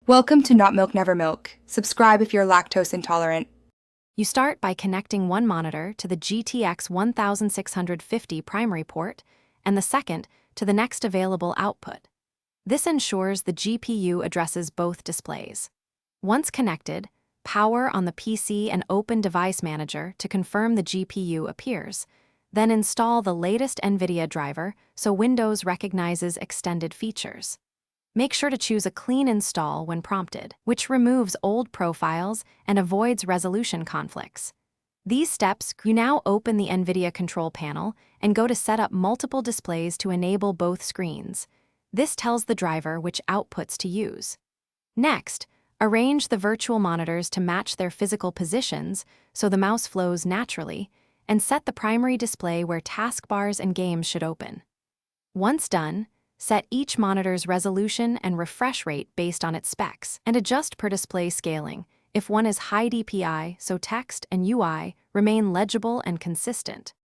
Welcome to Not Milk Never Milk. Subscribe if you're lactose intolerant. You start by connecting one monitor to the GTX 1650 primary port and the second to the next available output. This ensures the GPU addresses both displays. Once connected, power on the PC and open Device Manager to confirm the GPU appears. Then install the latest NVIDIA driver so Windows recognizes extended features. Make sure to choose a clean install when prompted, which removes old profiles and avoids resolution conflicts. These steps, you now open the NVIDIA control panel and go to set up multiple displays to enable both screens. This tells the driver which outputs to use. Next, arrange the virtual monitors to match their physical positions so the mouse flows naturally, and set the primary display where taskbars and games should open. Once done, set each monitor's resolution and refresh rate based on its specs, and adjust per display scaling if one is high DPI so text and UI remain legible and consistent.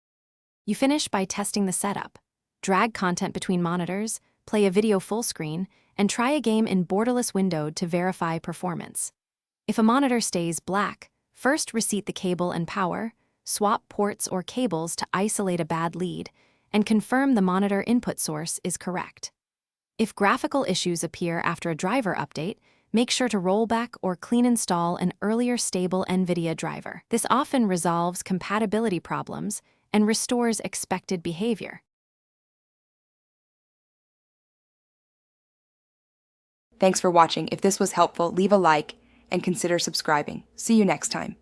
You finish by testing the setup. Drag content between monitors, play a video full screen, and try a game in borderless windowed to verify performance. If a monitor stays black, first reseat the cable and power, swap ports or cables to isolate a bad lead, and confirm the monitor input source is correct. If graphical issues appear after a driver update, make sure to roll back or clean install an earlier stable NVIDIA driver. This often resolves compatibility problems and restores expected behavior. Thanks for watching. If this was helpful, leave a like and consider subscribing. See you next time.